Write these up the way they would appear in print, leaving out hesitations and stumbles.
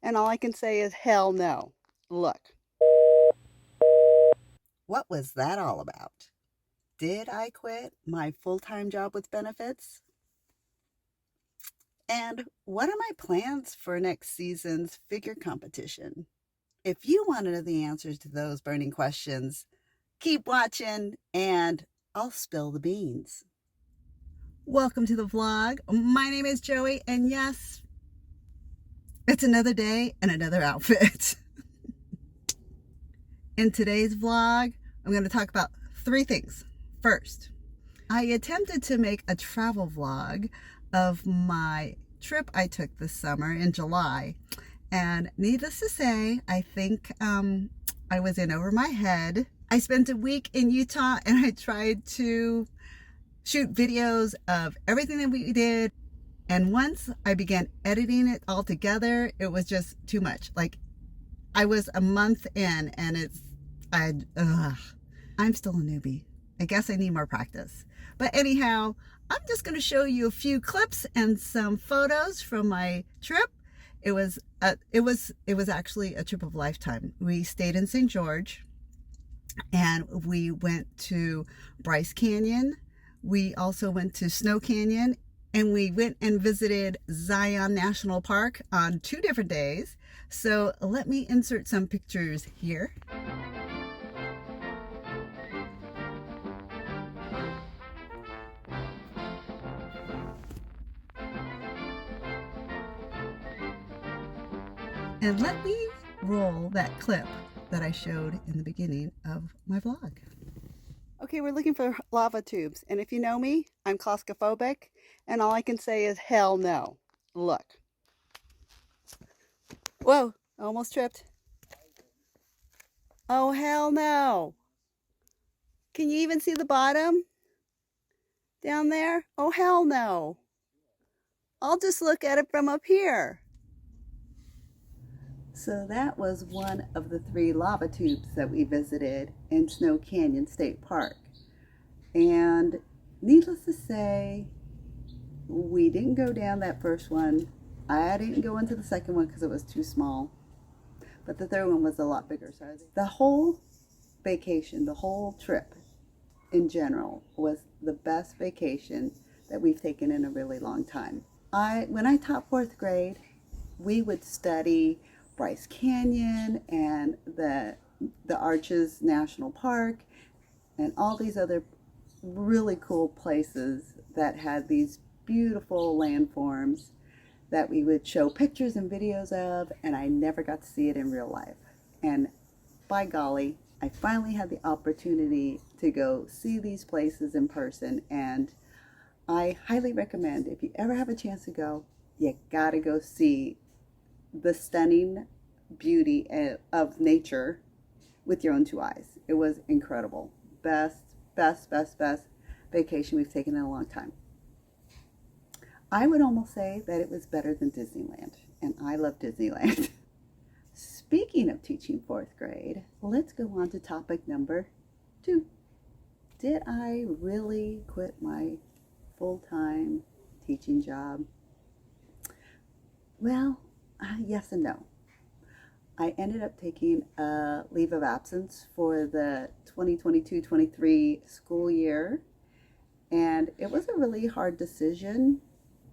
and all I can say is hell no. Look. What was that all about? Did I quit my full-time job with benefits? And what are my plans for next season's figure competition? If you want to know the answers to those burning questions, keep watching and I'll spill the beans. Welcome to the vlog. My name is Joey, and yes, it's another day and another outfit. In today's vlog, I'm going to talk about three things. First, I attempted to make a travel vlog of my trip I took this summer in July. And needless to say, I think I was in over my head. I spent a week in Utah and I tried to shoot videos of everything that we did. And once I began editing it all together, it was just too much. Like, I was a month in and I'm still a newbie. I guess I need more practice. But anyhow, I'm just going to show you a few clips and some photos from my trip. It was actually a trip of a lifetime. We stayed in St. George and we went to Bryce Canyon. We also went to Snow Canyon, and we went and visited Zion National Park on 2 different days. So let me insert some pictures here. And let me roll that clip that I showed in the beginning of my vlog. Okay, we're looking for lava tubes. And if you know me, I'm claustrophobic. And all I can say is hell no. Look. Whoa, I almost tripped. Oh, hell no. Can you even see the bottom down there? Oh, hell no. I'll just look at it from up here. So that was one of the 3 lava tubes that we visited in Snow Canyon State Park. And needless to say, we didn't go down that first one. I didn't go into the second one because it was too small. But the third one was a lot bigger. So the whole vacation, the whole trip in general, was the best vacation that we've taken in a really long time. When I taught 4th grade, we would study Bryce Canyon and the Arches National Park and all these other really cool places that had these beautiful landforms that we would show pictures and videos of, and I never got to see it in real life. And by golly, I finally had the opportunity to go see these places in person, and I highly recommend, if you ever have a chance to go, you gotta go see the stunning beauty of nature with your own 2 eyes. It was incredible. Best vacation we've taken in a long time. I would almost say that it was better than Disneyland, and I love Disneyland. Speaking of teaching 4th grade, let's go on to topic number 2. Did I really quit my full-time teaching job? Well, yes and no. I ended up taking a leave of absence for the 2022-23 school year, and it was a really hard decision.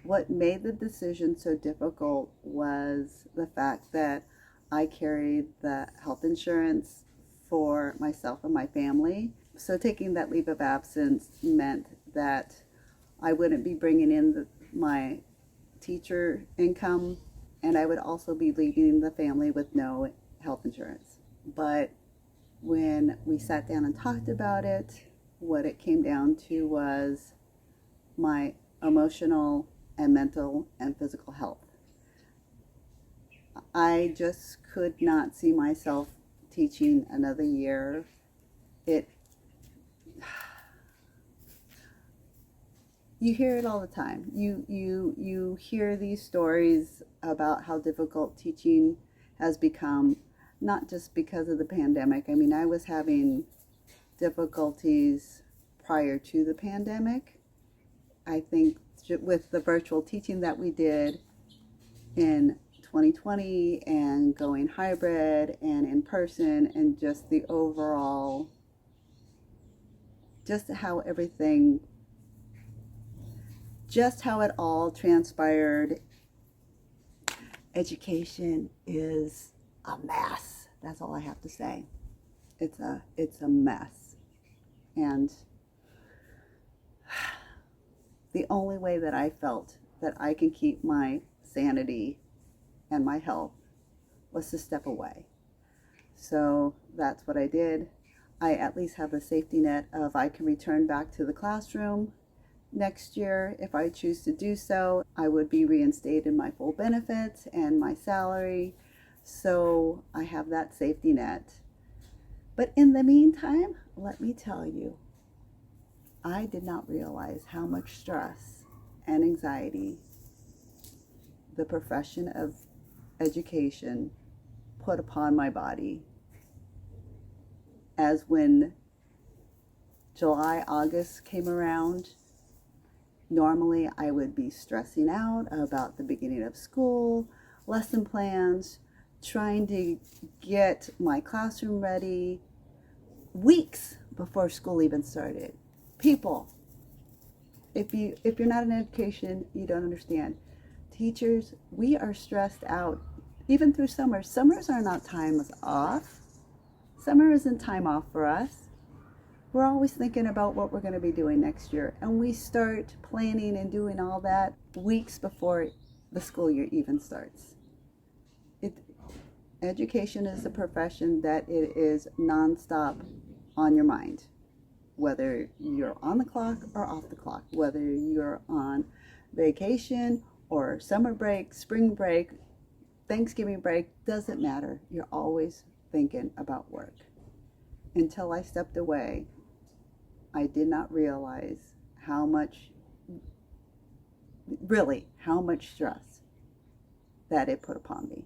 What made the decision so difficult was the fact that I carried the health insurance for myself and my family. So taking that leave of absence meant that I wouldn't be bringing in my teacher income, and I would also be leaving the family with no health insurance. But when we sat down and talked about it, what it came down to was my emotional and mental and physical health. I just could not see myself teaching another year. You hear it all the time. You hear these stories about how difficult teaching has become, not just because of the pandemic. I mean, I was having difficulties prior to the pandemic. I think with the virtual teaching that we did in 2020 and going hybrid and in person, and just the overall, just how everything, just how it all transpired. Education is a mess. That's all I have to say. It's a mess. And the only way that I felt that I can keep my sanity and my health was to step away. So that's what I did. I at least have a safety net of I can return back to the classroom next year if I choose to do so. I would be reinstated my full benefits and my salary. So I have that safety net. But in the meantime, let me tell you, I did not realize how much stress and anxiety the profession of education put upon my body. As when July, August came around, normally I would be stressing out about the beginning of school, lesson plans, trying to get my classroom ready weeks before school even started. People, if you're not in education, you don't understand. Teachers, we are stressed out even through summer. Summers are not times off. Summer isn't time off for us. We're always thinking about what we're going to be doing next year, and we start planning and doing all that weeks before the school year even starts. Education is a profession that it is nonstop on your mind, whether you're on the clock or off the clock, whether you're on vacation or summer break, spring break, Thanksgiving break, doesn't matter. You're always thinking about work. Until I stepped away, I did not realize how much stress that it put upon me.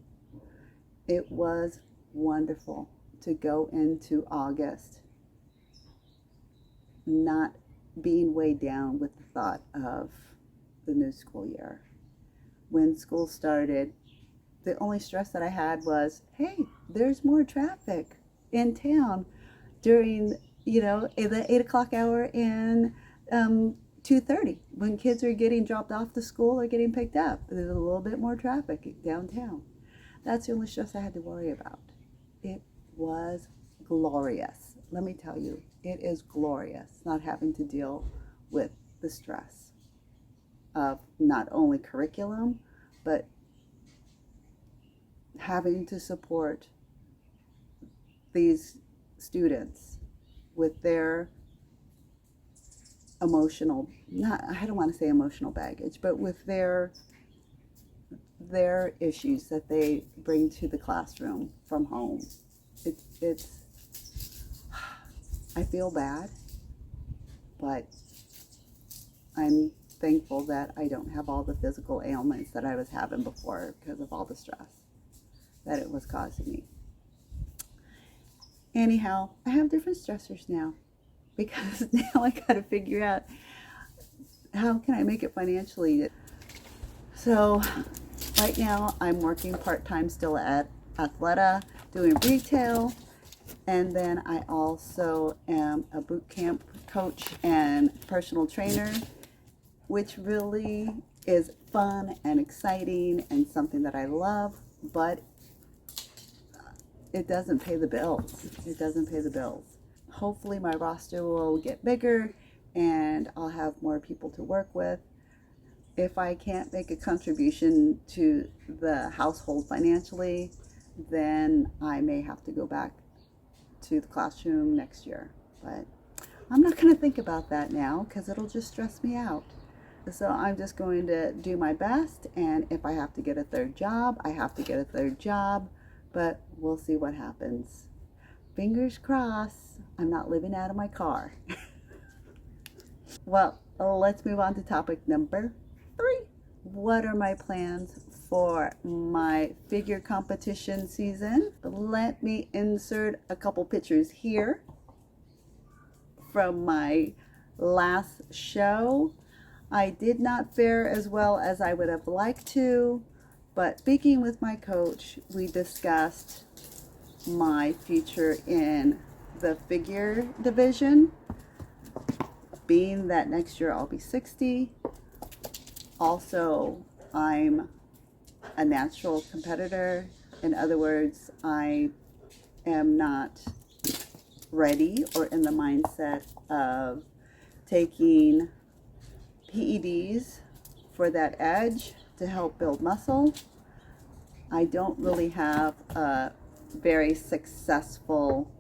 It was wonderful to go into August not being weighed down with the thought of the new school year. When school started, the only stress that I had was, hey, there's more traffic in town during, the 8 o'clock hour and 2:30 when kids are getting dropped off to school or getting picked up. There's a little bit more traffic downtown. That's the only stress I had to worry about. It was glorious. Let me tell you, it is glorious not having to deal with the stress of not only curriculum, but having to support these students with their emotional, I don't want to say emotional baggage, but with their issues that they bring to the classroom from home. I feel bad, but I'm thankful that I don't have all the physical ailments that I was having before because of all the stress that it was causing me. Anyhow, I have different stressors now because now I got to figure out how can I make it financially. So right now I'm working part-time still at Athleta doing retail, and then I also am a boot camp coach and personal trainer, which really is fun and exciting and something that I love, but it doesn't pay the bills. It doesn't pay the bills. Hopefully my roster will get bigger and I'll have more people to work with. If I can't make a contribution to the household financially, then I may have to go back to the classroom next year. But I'm not going to think about that now because it'll just stress me out. So I'm just going to do my best, and if I have to get a third job, I have to get a third job, but we'll see what happens. Fingers crossed, I'm not living out of my car. Well, let's move on to topic number 3. What are my plans for my figure competition season? Let me insert a couple pictures here from my last show. I did not fare as well as I would have liked to. But speaking with my coach, we discussed my future in the figure division, being that next year I'll be 60. Also, I'm a natural competitor. In other words, I am not ready or in the mindset of taking PEDs for that edge to help build muscle. I don't really have a very successful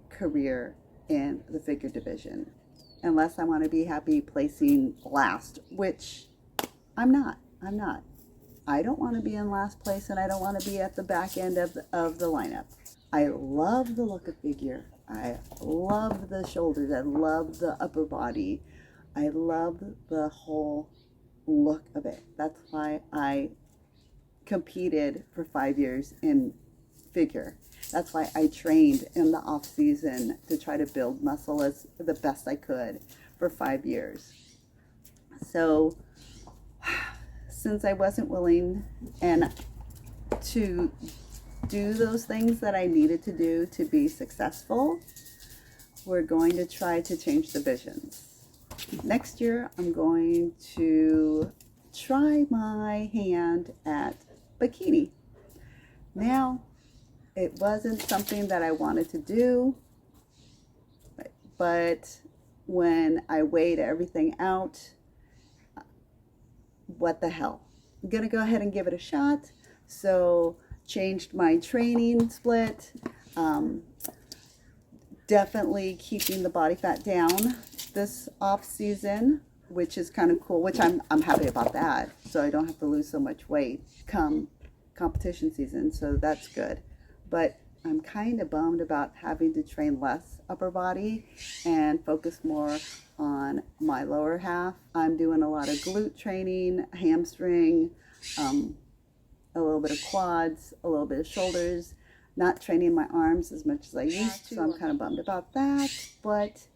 career in the figure division unless I want to be happy placing last, which I'm not. I don't want to be in last place, and I don't want to be at the back end of the lineup. I love the look of figure. I love the shoulders. I love the upper body. I love the whole look of it. That's why I competed for 5 years in figure. That's why I trained in the off season to try to build muscle as the best I could for 5 years. So since I wasn't willing and to do those things that I needed to do to be successful, we're going to try to change divisions. Next year, I'm going to try my hand at bikini. Now, it wasn't something that I wanted to do, but when I weighed everything out, what the hell? I'm gonna go ahead and give it a shot. So changed my training split, definitely keeping the body fat down this off season, which is kind of cool, which I'm happy about that. So I don't have to lose so much weight come competition season, so that's good. But I'm kind of bummed about having to train less upper body and focus more on my lower half. I'm doing a lot of glute training, hamstring, a little bit of quads, a little bit of shoulders, not training my arms as much as I used to. So I'm kind of bummed about that, but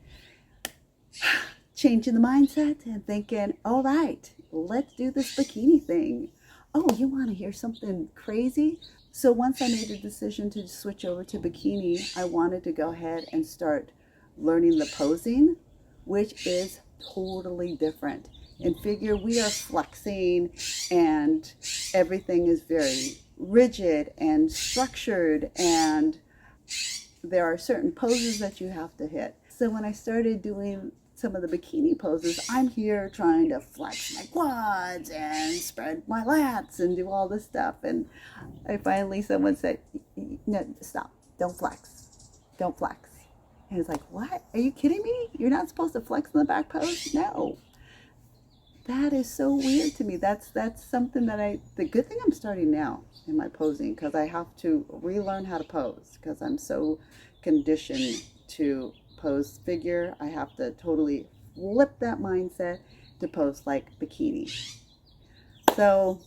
changing the mindset and thinking, all right, let's do this bikini thing. Oh, you want to hear something crazy? So once I made the decision to switch over to bikini, I wanted to go ahead and start learning the posing, which is totally different. In figure, we are flexing and everything is very rigid and structured, and there are certain poses that you have to hit. So when I started doing some of the bikini poses, I'm here trying to flex my quads and spread my lats and do all this stuff. And someone said, no, stop, don't flex. And it's like, what? Are you kidding me? You're not supposed to flex in the back pose? No. That is so weird to me. That's something that the good thing I'm starting now in my posing, because I have to relearn how to pose because I'm so conditioned to pose figure. I have to totally flip that mindset to pose like bikini. So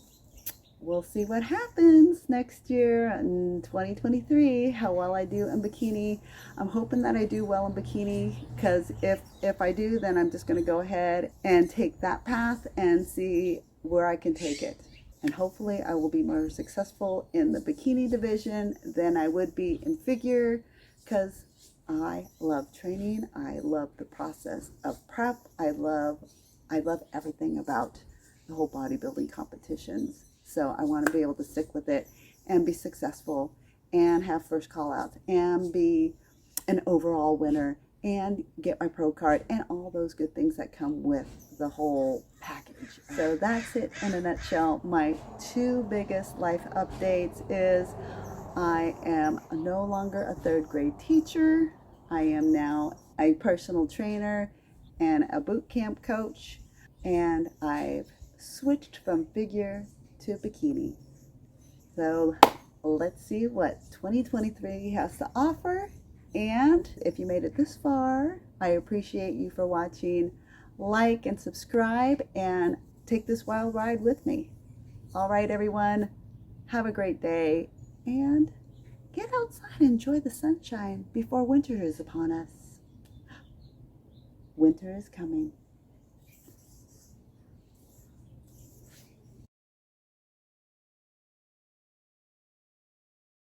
we'll see what happens next year in 2023, how well I do in bikini. I'm hoping that I do well in bikini, because if I do, then I'm just going to go ahead and take that path and see where I can take it. And hopefully I will be more successful in the bikini division than I would be in figure, because I love training. I love the process of prep. I love everything about the whole bodybuilding competitions. So I want to be able to stick with it and be successful and have first call outs and be an overall winner and get my pro card and all those good things that come with the whole package. So that's it in a nutshell. My two biggest life updates is I am no longer a third grade teacher. I am now a personal trainer and a boot camp coach, and I've switched from figure to bikini. So let's see what 2023 has to offer. And if you made it this far, I appreciate you for watching. Like and subscribe and take this wild ride with me. All right, everyone, have a great day and get outside and enjoy the sunshine before winter is upon us. Winter is coming.